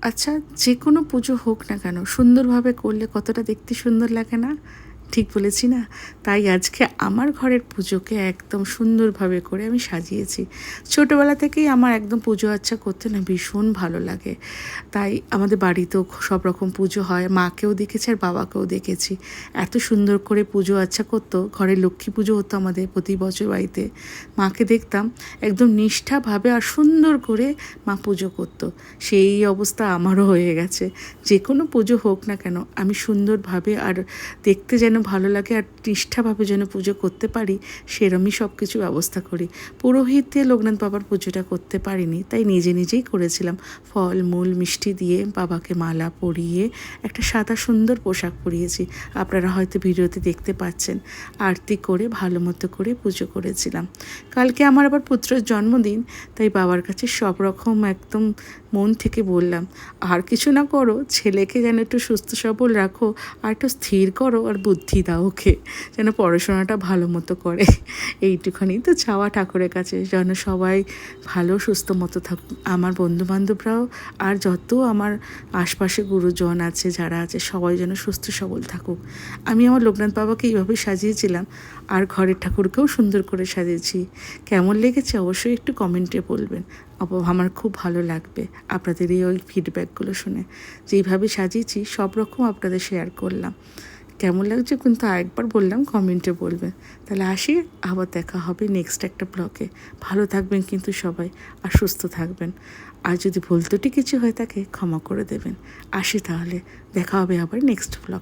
আচ্ছা, যে কোনো পুজো হোক না কেন সুন্দরভাবে করলে কতটা দেখতে সুন্দর লাগে না? ঠিক বলেছি না? তাই আজকে আমার ঘরের পুজোকে একদম সুন্দরভাবে করে আমি সাজিয়েছি। ছোটোবেলা থেকেই আমার একদম পুজো আচ্চা করতে না ভীষণ ভালো লাগে। তাই আমাদের বাড়িতেও সব রকম পুজো হয়। মাকেও দেখেছি আর বাবাকেও দেখেছি। এত সুন্দর করে পুজো আচ্চা করতো। ঘরে লক্ষ্মী পুজো হতো আমাদের প্রতি বছর বাড়িতে। মাকে দেখতাম একদম নিষ্ঠাভাবে আর সুন্দর করে মা পুজো করতো। সেই অবস্থা আমারও হয়ে গেছে। যে কোনো পুজো হোক না কেন আমি সুন্দরভাবে আর দেখতে যেন ভালো লাগে আর নিষ্ঠাভাবে যেন পুজো করতে পারি সেরমই সব কিছু ব্যবস্থা করি। পুরোহিত দিয়ে লোকনাথ বাবার পুজোটা করতে পারিনি, তাই নিজে নিজেই করেছিলাম। ফল মূল মিষ্টি দিয়ে বাবাকে মালা পরিয়ে একটা সাদা সুন্দর পোশাক পরিয়েছি। আপনারা হয়তো ভিডিওতে দেখতে পাচ্ছেন। আরতি করে ভালো মতো করে পুজো করেছিলাম। কালকে আমার আবার পুত্রের জন্মদিন, তাই বাবার কাছে সব রকম একদম মন থেকে বললাম, আর কিছু না করো, ছেলেকে যেন একটু সুস্থ সবল রাখো, আর একটু স্থির করো আর বুদ্ধি দাও ওকে, যেন পড়াশোনাটা ভালো মতো করে। এইটুখানি তো চাওয়া ঠাকুরের কাছে, যেন সবাই ভালো সুস্থ মতো থাকুক। আমার বন্ধুবান্ধবরাও আর যত আমার আশপাশে গুরুজন আছে যারা আছে সবাই যেন সুস্থ সবল থাকুক। আমি আমার লোকনাথ বাবাকে এইভাবে সাজিয়েছিলাম আর ঘরের ঠাকুরকেও সুন্দর করে সাজিয়েছি। কেমন লেগেছে অবশ্যই একটু কমেন্টে বলবেন। আমার খুব ভালো লাগবে আপনাদের এই ওই ফিডব্যাকগুলো শুনে। যেইভাবে সাজিয়েছি সব রকম আপনাদের শেয়ার করলাম। কেমন লাগছে কিন্তু আরেকবার বললাম, কমেন্টে বলবেন। তাহলে আসি, আবার দেখা হবে নেক্সট একটা ব্লগে। ভালো থাকবেন কিন্তু সবাই, আর সুস্থ থাকবেন। আর যদি ভুল ত্রুটি কিছু হয়ে থাকে ক্ষমা করে দেবেন। আসি তাহলে, দেখা হবে আবার নেক্সট ব্লগ।